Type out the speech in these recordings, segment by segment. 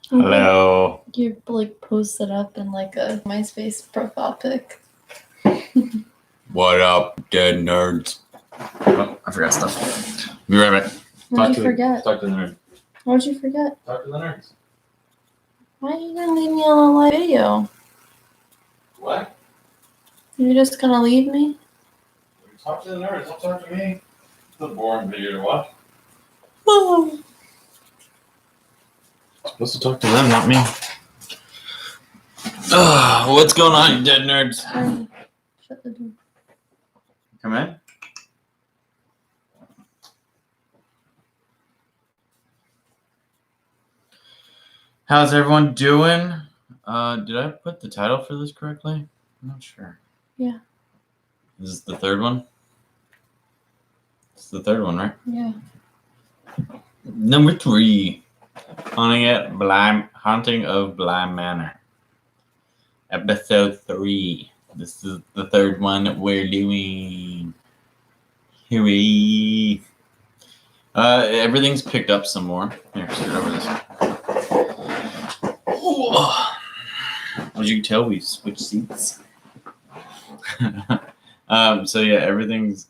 Hello. You like post it up in like a MySpace profile pic. What up, dead nerds? Oh, I forgot stuff. Be right back. What'd you forget? Talk to the nerd. What'd you forget? Talk to the nerds. Why are you gonna leave me on a live video? What? You're just gonna leave me? Talk to the nerds. Don't talk to me. It's a boring video to watch. Oh. Supposed to talk to them, not me. What's going on, you dead nerds? Sorry. Shut the door. Come in. How's everyone doing? Did I put the title for this correctly? I'm not sure. Yeah. Is this the third one? It's the third one, right? Yeah. Number 3. Haunting of Bly Manor. Episode 3. This is the third one we're doing. Hooray. Everything's picked up some more. Here, scoot over this. As you can tell, we switched seats. So yeah, everything's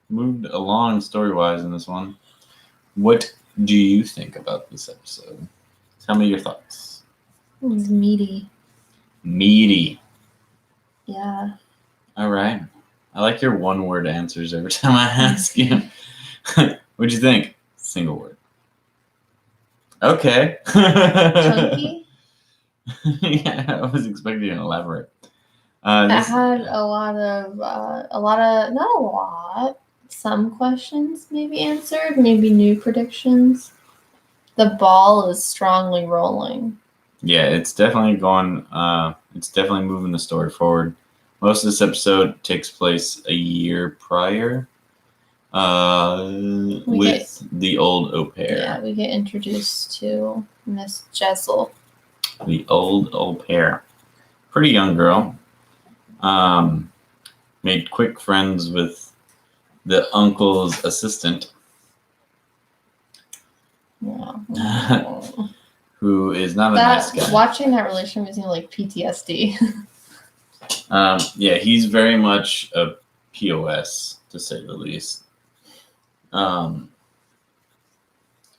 moved along story-wise in this one. What do you think about this episode? Tell me your thoughts. It was meaty. Meaty. Yeah. All right. I like your one-word answers every time I ask you. What'd you think? Single word. Okay. Chunky? Yeah, I was expecting you to elaborate. That had not a lot. Some questions maybe answered, maybe new predictions. The ball is strongly rolling. Yeah, it's definitely going. It's definitely moving the story forward. Most of this episode takes place a year prior, with the old au pair. Yeah, we get introduced to Miss Jessel. The old au pair, pretty young girl. Made quick friends with the uncle's assistant. Yeah. Who is not a nice guy. Watching that relationship is like PTSD. Yeah, he's very much a POS, to say the least. I'm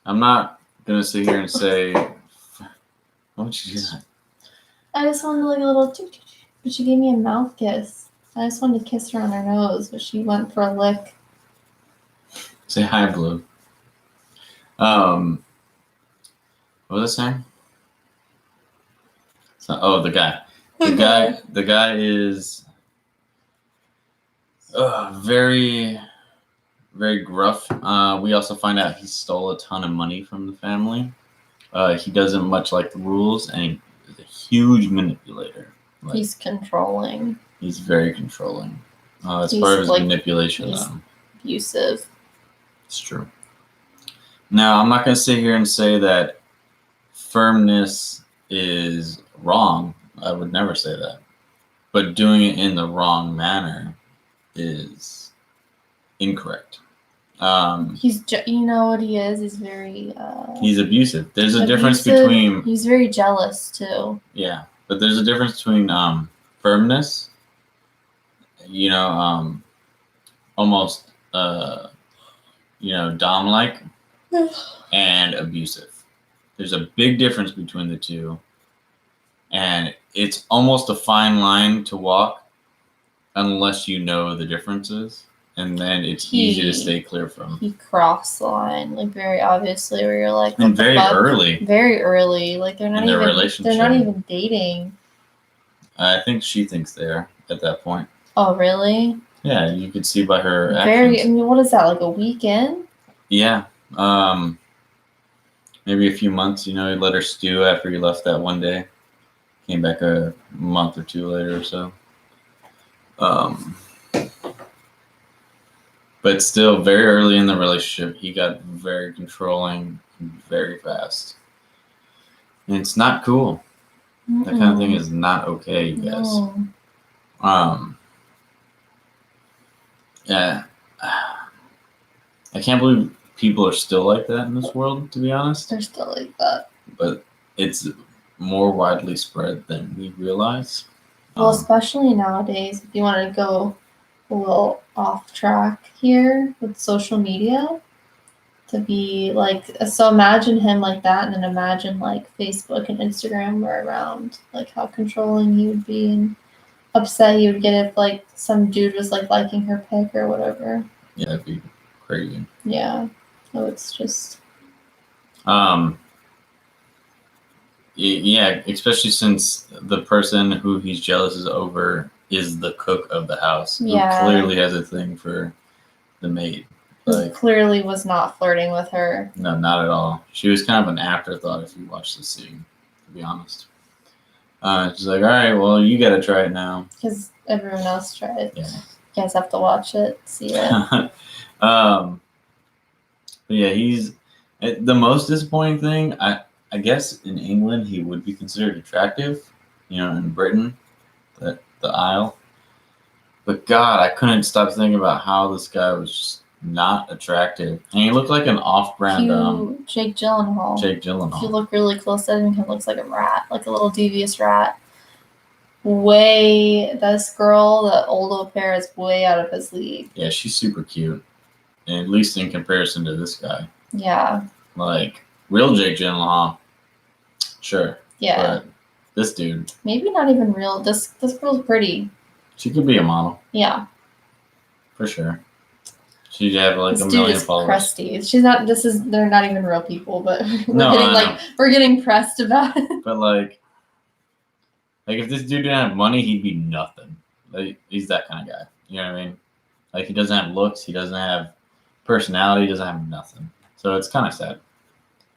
not gonna sit here and say, what would you do that? I just wanted like a little, but she gave me a mouth kiss. I just wanted to kiss her on her nose, but she went for a lick. Say hi, Blue. What was I saying? So, the guy. The guy is very, very gruff. We also find out he stole a ton of money from the family. He doesn't much like the rules, and he's a huge manipulator. He's controlling. He's very controlling. That's part of his manipulation, he's though. Abusive. It's true. Now, I'm not going to sit here and say that firmness is wrong. I would never say that. But doing it in the wrong manner is incorrect. You know what he is? He's very... he's abusive. There's a difference between... He's very jealous, too. Yeah, but there's a difference between firmness, almost, Dom-like, and abusive. There's a big difference between the two, and it's almost a fine line to walk unless you know the differences, and then it's easy to stay clear from. He crossed the line, like very obviously, where you're like, and very early, like they're not even dating. I think she thinks they are at that point. Oh, really? Yeah, you could see by her actions. What is that, like a weekend? Yeah. Maybe a few months, he let her stew after he left that one day. Came back a month or two later or so. But still, very early in the relationship, he got very controlling very fast. And it's not cool. That kind of thing is not okay, you guys. No. Yeah. I can't believe people are still like that in this world, to be honest. They're still like that. But it's more widely spread than we realize. Well, especially nowadays, if you want to go a little off track here with social media, to be like, so imagine him like that, and then imagine like Facebook and Instagram were around, like how controlling he would be and upset he would get if like some dude was like liking her pic or whatever. Yeah, that'd be crazy. Yeah. So it's just. Yeah, especially since the person who he's jealous is over is the cook of the house, who clearly has a thing for the maid. Like, clearly was not flirting with her. No, not at all. She was kind of an afterthought if you watch the scene, to be honest. She's like, all right, well, you got to try it now. Because everyone else tried it. Yeah. You guys have to watch it, see it. But yeah, he's the most disappointing thing. I guess in England he would be considered attractive, in Britain, the Isle. But God, I couldn't stop thinking about how this guy was just not attractive, and he looked like an off-brand Jake Gyllenhaal. If you look really close at him, he looks like a rat, like a little devious rat. This girl, the old au pair, is way out of his league. Yeah, she's super cute, and at least in comparison to this guy. Yeah. Like real Jake Gyllenhaal, sure. Yeah. But this dude. Maybe not even real. This girl's pretty. She could be a model. Yeah. For sure. She'd have like this a million dude is followers. Crusty. She's not. They're not even real people, but No, we're getting pressed about it. But like if this dude didn't have money, he'd be nothing. Like he's that kind of guy. You know what I mean? Like he doesn't have looks, he doesn't have personality, he doesn't have nothing. So it's kind of sad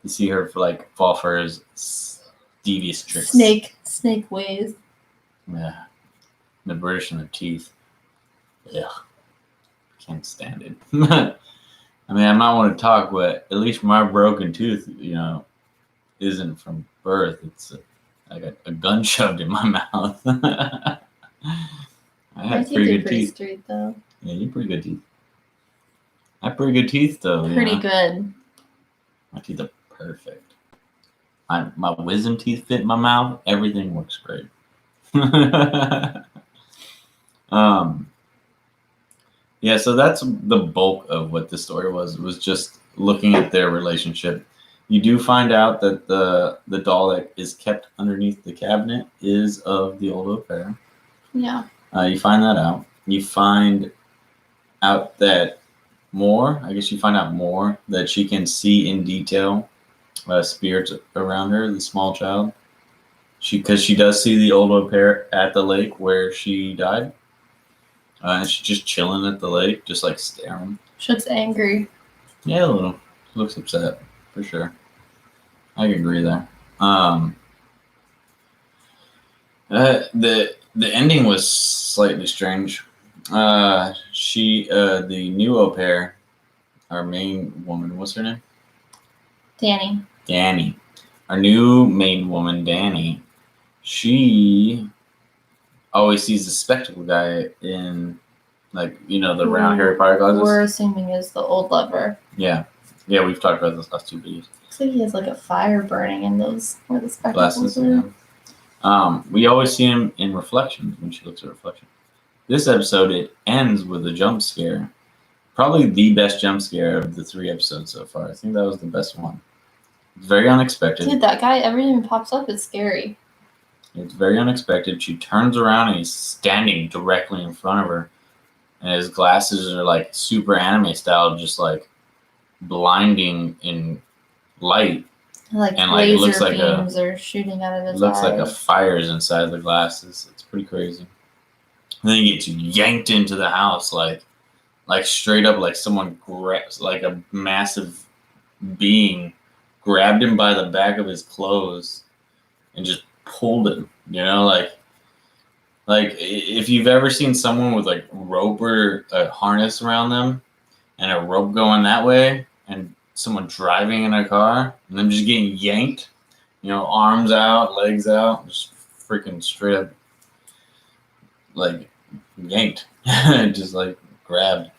to see her fall for his devious tricks. Snake ways. Yeah. The British and their teeth. Yeah. Can't stand it. I mean, I might want to talk, but at least my broken tooth, isn't from birth. It's I got a gun shoved in my mouth. I had pretty good teeth. Straight, though. Yeah, you have pretty good teeth. I have pretty good teeth, though. Pretty good. My teeth are perfect. My wisdom teeth fit in my mouth. Everything works great. Yeah, so that's the bulk of what the story was. It was just looking at their relationship. You do find out that the doll that is kept underneath the cabinet is of the old au pair. Yeah. You find that out. You find out that you find out more that she can see in detail spirits around her, the small child. Because she does see the old au pair at the lake where she died. And she's just chilling at the lake, just staring. She looks angry. Yeah, a little. She looks upset, for sure. I can agree there. The ending was slightly strange. The new au pair, our main woman, what's her name? Danny. Our new main woman, Danny, she always sees the spectacle guy in, the round Harry Potter glasses. We're assuming is the old lover. Yeah. Yeah, we've talked about those last two videos. Looks like he has a fire burning in those where the spectacles glasses. Yeah. We always see him in reflections when she looks at reflection. This episode, it ends with a jump scare. Probably the best jump scare of the 3 episodes so far. I think that was the best one. It's very unexpected. Dude, that guy, everything pops up is scary. It's very unexpected. She turns around and he's standing directly in front of her. And his glasses are super anime style, just blinding in light. And laser it looks beams are shooting out of his eyes. It looks like a fire's inside the glasses. It's pretty crazy. And then he gets yanked into the house, straight up, someone grabs, a massive being grabbed him by the back of his clothes and just pulled him. If you've ever seen someone with rope or a harness around them and a rope going that way and someone driving in a car and them just getting yanked, arms out, legs out, just freaking straight up yanked, just grabbed.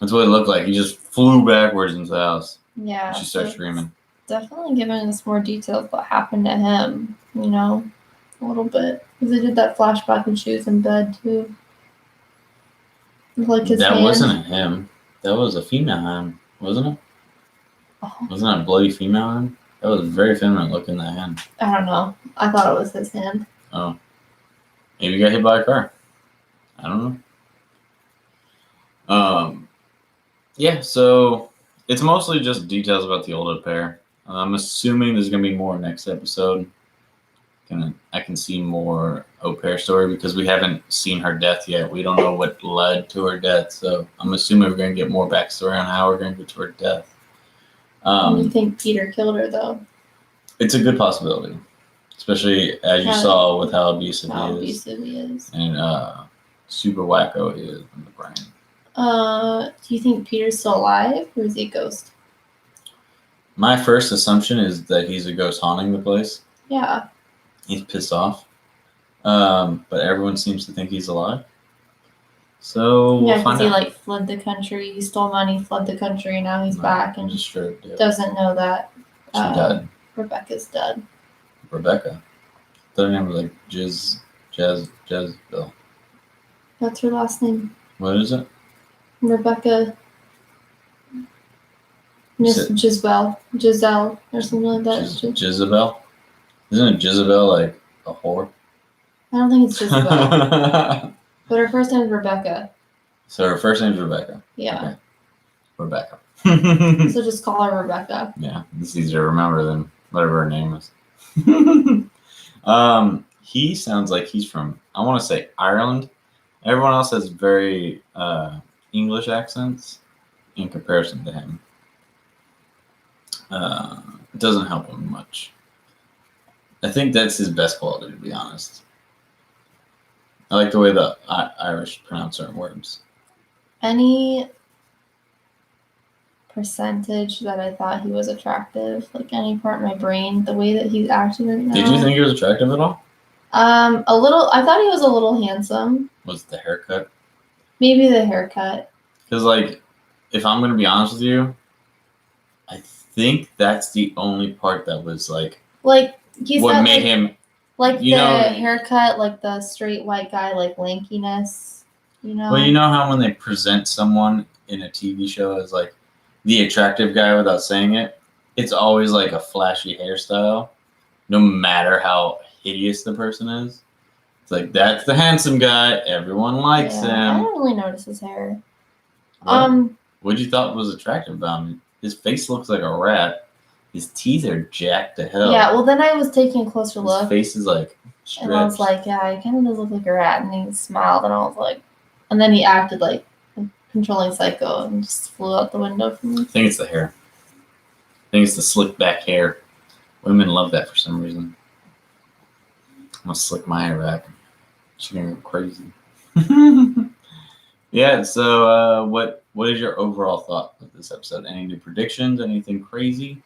That's what it looked like. He just flew backwards into the house. Yeah. She started screaming. Definitely giving us more details what happened to him, you know, a little bit. Because they did that flashback when she was in bed, too. Like his That hand. wasn't him. That was a female hand, wasn't it? Oh, Wasn't that a bloody female hand? That was very feminine looking, that hand. I don't know. I thought it was his hand. Oh. Maybe he got hit by a car. I don't know. Yeah, so it's mostly just details about the older pair. I'm assuming there's going to be more next episode. I can see more au pair story because we haven't seen her death yet. We don't know what led to her death, so I'm assuming we're going to get more backstory on how we're going to get to her death. You think Peter killed her, though? It's a good possibility, especially as you saw with how abusive he is. And super wacko he is in the brain. Do you think Peter's still alive, or is he a ghost? My first assumption is that he's a ghost haunting the place. Yeah. He's pissed off. But everyone seems to think he's alive. So yeah, because he fled the country, he stole money, fled the country, now he's back and doesn't know that she died. Rebecca's dead. Rebecca. Their name was Jezebel. That's her last name. What is it? Rebecca. Giselle or something like that. Jezebel? Isn't it Jezebel like a whore? I don't think it's Jezebel. But her first name is Rebecca. So her first name is Rebecca. Yeah. Okay. Rebecca. So just call her Rebecca. Yeah, it's easier to remember than whatever her name is. He sounds like he's from, I want to say, Ireland. Everyone else has very English accents in comparison to him. It doesn't help him much. I think that's his best quality, to be honest. I like the way the Irish pronounce certain words. Any percentage that I thought he was attractive, like any part of my brain, the way that he's acting right now. Did you think he was attractive at all? A little. I thought he was a little handsome. Was it the haircut? Maybe the haircut. Because, like, if I'm going to be honest with you, I think that's the only part that was, like he's what got, made him... Like the haircut, like the straight white guy, like lankiness, you know? Well, you know how when they present someone in a TV show as, like, the attractive guy without saying it, it's always, like, a flashy hairstyle, no matter how hideous the person is. It's like, that's the handsome guy. Everyone likes him. I don't really notice his hair. What you thought was attractive about him? His face looks like a rat. His teeth are jacked to hell. Yeah, well, then I was taking a closer look. His face is like stretched. And I was like, yeah, he kind of does look like a rat. And he smiled, and I was like, and then he acted like a controlling psycho and just flew out the window from me. I think it's the hair. I think it's the slick back hair. Women love that for some reason. I'm gonna slick my hair back. She's gonna go crazy. Yeah, so what is your overall thought of this episode? Any new predictions? Anything crazy?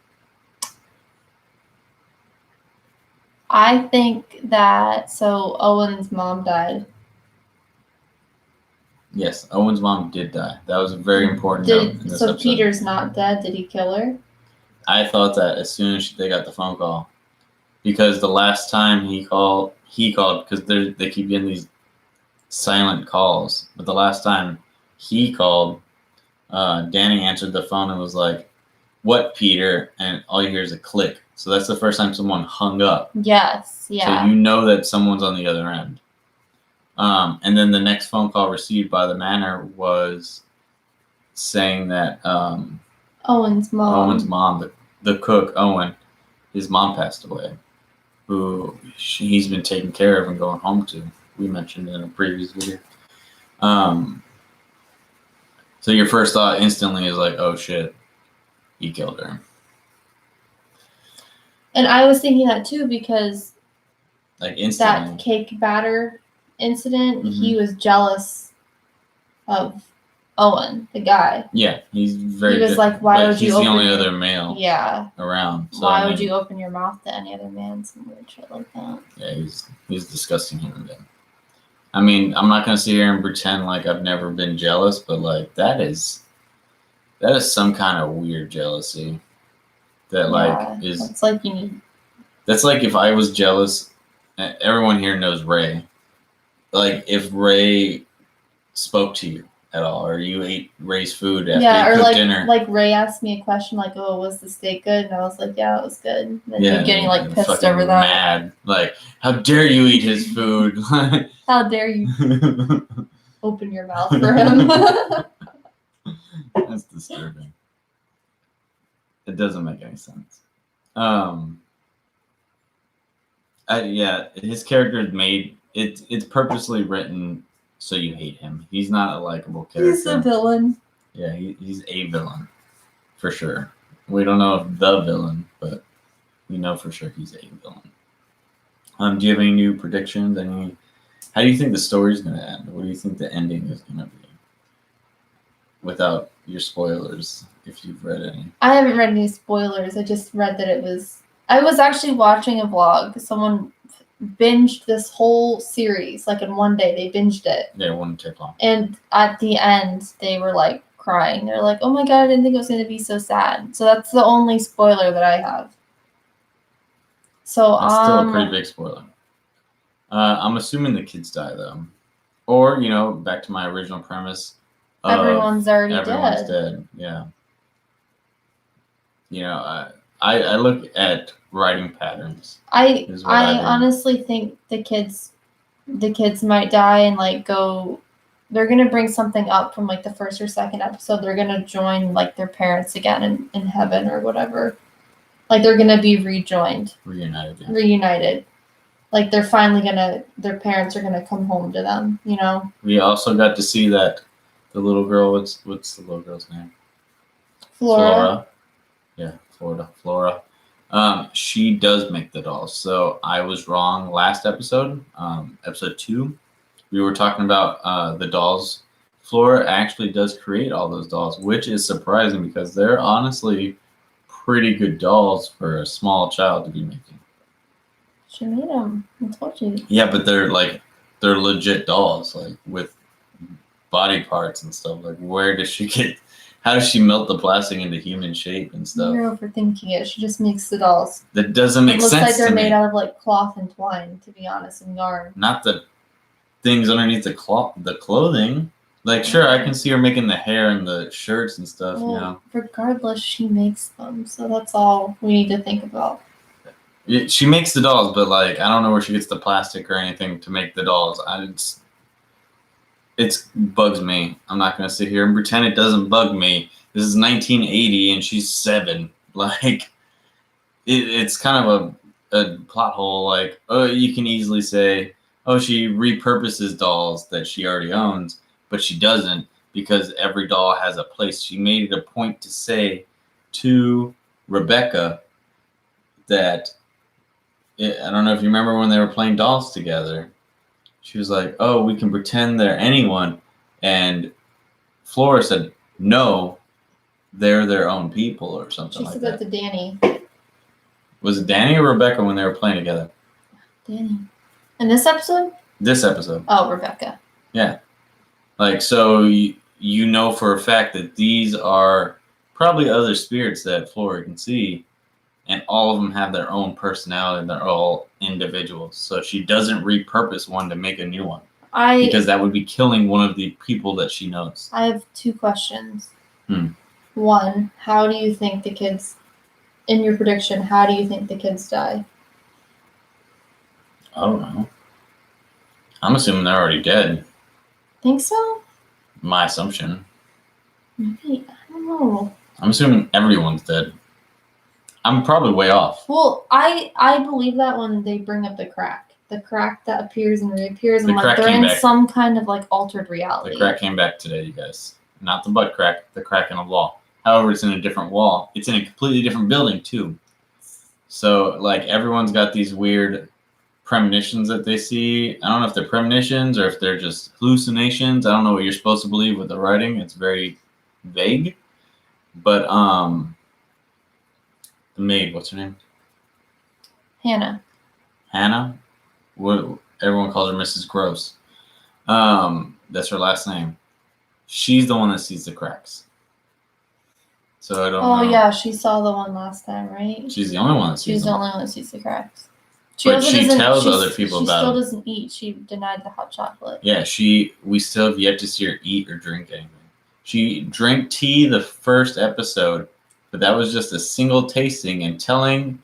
I think that, so Owen's mom died. Yes, Owen's mom did die. That was a very important note in this episode. Peter's not dead. Did he kill her? I thought that as soon as they got the phone call. Because the last time he called, because they keep getting these silent calls. But the last time he called, Danny answered the phone and was like, "What, Peter?" And all you hear is a click. So that's the first time someone hung up. Yes, yeah. So you know that someone's on the other end. And then the next phone call received by the Manor was saying that Owen's mom, the cook, Owen, his mom passed away, who he's been taking care of and going home to. We mentioned in a previous video. So your first thought instantly is like, oh shit, he killed her. And I was thinking that too, because like instantly. That cake batter incident, he was jealous of Owen, the guy. Yeah, he's very. He was like, "Why would you?" He's the only other male. Yeah. Around. So, why would you open your mouth to any other man? Some weird shit like that. Yeah, he's a disgusting human being. I mean, I'm not gonna sit here and pretend like I've never been jealous, but like that is That is some kind of weird jealousy. That like is. It's like you need. That's like if I was jealous. Everyone here knows Ray. Like if Ray spoke to you at all, or you ate Ray's food after you cooked dinner. Like Ray asked me a question like, "Oh, was the steak good?" And I was like, "Yeah, it was good." And then you getting like pissed over that. Mad, like, how dare you eat his food? How dare you open your mouth for him? That's disturbing. It doesn't make any sense. Yeah, his character is made. It's purposely written so you hate him. He's not a likable character. He's a villain. Yeah, he's a villain, for sure. We don't know if the villain, but we know for sure he's a villain. Do you have any new predictions? How do you think the story's going to end? What do you think the ending is going to be? Without your spoilers, if you've read any. I haven't read any spoilers. I just read that it was... I was actually watching a vlog. Someone binged this whole series, like in one day. They binged it. Yeah, one take long. And at the end, they were like crying. They're like, "Oh my god, I didn't think it was going to be so sad." So that's the only spoiler that I have. So that's still a pretty big spoiler. I'm assuming the kids die though, or back to my original premise. Everyone's already everyone's dead. Yeah. I look at writing patterns. I honestly think the kids might die and like go. They're gonna bring something up from like the first or second episode. They're gonna join like their parents again in heaven or whatever. Like they're gonna be reunited. Like they're finally their parents are gonna come home to them. We also got to see that the little girl. What's the little girl's name? Flora. Yeah, Flora. She does make the dolls. So I was wrong last episode. Episode 2, we were talking about the dolls. Flora actually does create all those dolls, which is surprising because they're honestly pretty good dolls for a small child to be making. She made them. I told you. Yeah, but they're legit dolls, like with body parts and stuff. Like, where does she get? How does she melt the plastic into human shape and stuff? You're overthinking it. She just makes the dolls. That doesn't make sense. It looks like they're made out of like cloth and twine, to be honest, and yarn. Not the things underneath the clothing. Like, sure, I can see her making the hair and the shirts and stuff. Well, regardless, she makes them, so that's all we need to think about. She makes the dolls, but like I don't know where she gets the plastic or anything to make the dolls. It bugs me. I'm not gonna sit here and pretend it doesn't bug me. This is 1980 and she's 7. Like it's kind of a plot hole. Like, oh, you can easily say, oh, she repurposes dolls that she already owns, but she doesn't because every doll has a place. She made it a point to say to Rebecca that. I don't know if you remember when they were playing dolls together. She was like, "Oh, we can pretend they're anyone," and Flora said, "No, they're their own people," or something like that. She said that to Danny. Was it Danny or Rebecca when they were playing together? Danny. In this episode? This episode. Oh, Rebecca. Yeah. Like, so you know for a fact that these are probably other spirits that Flora can see. And all of them have their own personality, and they're all individuals. So she doesn't repurpose one to make a new one. Because that would be killing one of the people that she knows. I have 2 questions. One, how do you think the kids, in your prediction, how do you think the kids die? I don't know. I'm assuming they're already dead. Think so? My assumption. Maybe. I don't know. I'm assuming everyone's dead. I'm probably way off. Well, I believe that when they bring up the crack that appears and reappears, and like they're in some kind of like altered reality. The crack came back today, you guys. Not the butt crack, the crack in a wall. However, it's in a different wall. It's in a completely different building too. So like everyone's got these weird premonitions that they see. I don't know if they're premonitions or if they're just hallucinations. I don't know what you're supposed to believe with the writing. It's very vague. But the maid, what's her name? Hannah. What everyone calls her Mrs. Gross. That's her last name. She's the one that sees the cracks. So I don't Oh know. yeah, she saw the one last time, right? She's the only one that sees She's the them. only one that sees the cracks. But also she doesn't- tells she's- other people she about still them. doesn't eat. She denied the hot chocolate. Yeah, we still have yet to see her eat or drink anything. She drank tea the first episode, but that was just a single tasting and telling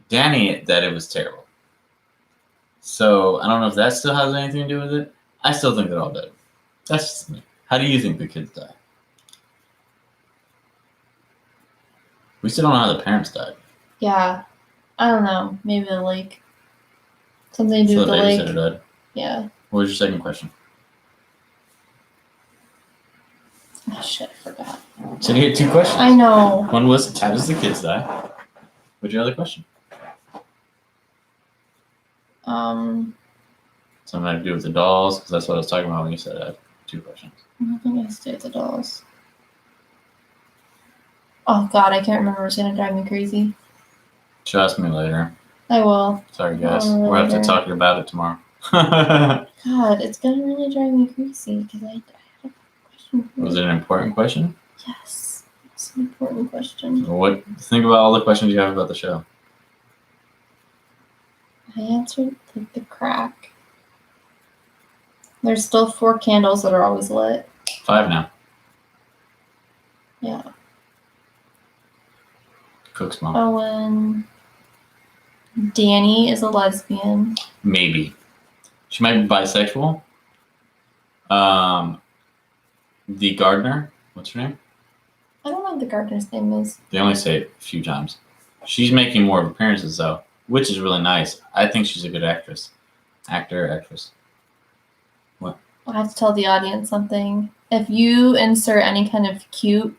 Danny that it was terrible. So I don't know if that still has anything to do with it. I still think they're all dead. That's just me. How do you think the kids die? We still don't know how the parents died. Yeah, I don't know. Maybe the lake. Something to do So with the the lake. babysitter died. Yeah. What was your second question? Oh shit, I forgot. So you had two questions. I know. One was how does the kids die? What's your other question? Something to do with the dolls, because that's what I was talking about when you said I have two questions. Nothing has to do with the dolls. Oh god, I can't remember. It's gonna drive me crazy. She'll ask me later. I will. Sorry, guys. Oh, We'll have to later. talk about it tomorrow. God, it's gonna really drive me crazy because I had a question. For Was you. it an important question? Yes, it's an important question. What? Think about all the questions you have about the show. I answered the crack. There's still 4 candles that are always lit. 5 now. Yeah. Cook's mom. Owen. Danny is a lesbian. Maybe. She might be bisexual. The gardener. What's her name? I don't know what the gardener's name is. They only say it a few times. She's making more appearances though, which is really nice. I think she's a good actress. Actress. I have to tell the audience something. If you insert any kind of cute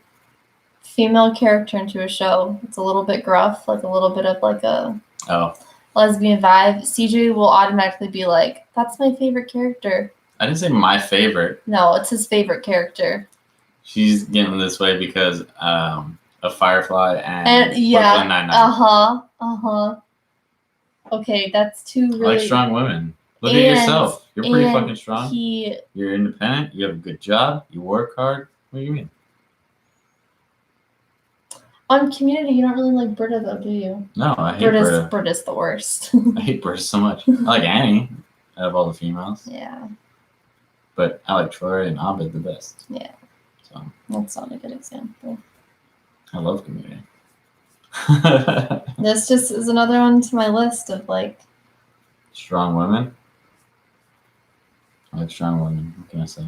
female character into a show, it's a little bit gruff, like a little bit of like a Oh, lesbian vibe, CJ will automatically be like, that's my favorite character. I didn't say my favorite. No, it's his favorite character. She's getting this way because of Firefly and yeah, Brooklyn Nine-Nine. Okay, that's two I really like strong women. Look at And- yourself. You're pretty and fucking strong. You're independent. You have a good job. You work hard. What do you mean? On Community, you don't really like Britta though, do you? No, I hate Britta. Britta's the worst. I hate Britta so much. I like Annie out of all the females, Yeah, but I like Troy and Abed the best. Yeah. So that's not a good example. I love Community. This just is another one to my list of like, Strong women. I like strong women. What can I say?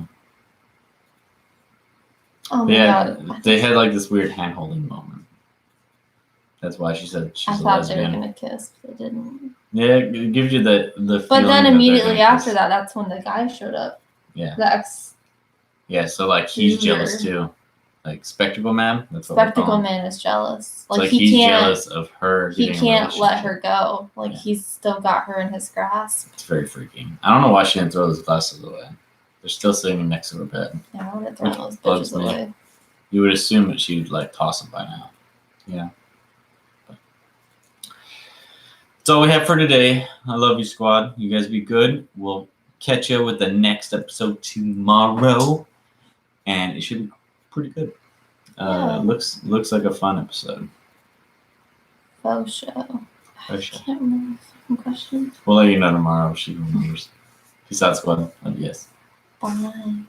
oh my god. They had like this weird hand holding moment. That's why she said I she's a thought they were lesbian. gonna kiss, but they didn't. Yeah, it gives you the But feeling then that they're immediately gonna after kiss. that, that's when the guy showed up. Yeah. The ex Yeah, so like he's Weird. jealous too. Like Spectacle Man. That's what we're Spectacle calling him. Man is jealous. It's Like, he's he can't. jealous of her. He getting a can't let relationship. her go. Like Yeah. he's still got her in his grasp. It's very freaking. I don't know why she didn't throw those glasses away. They're still sitting next to her bed. Yeah, I would have thrown those Bugs bitches me. away. You would assume that she'd like toss them by now. Yeah. But that's all we have for today. I love you, squad. You guys be good. We'll catch you with the next episode tomorrow, and it should be pretty good. Yeah. Looks like a fun episode. Faux show. Faux show. I can't remember the second question. We'll let you know tomorrow if she remembers. Peace out, squad. Love you guys. Bye.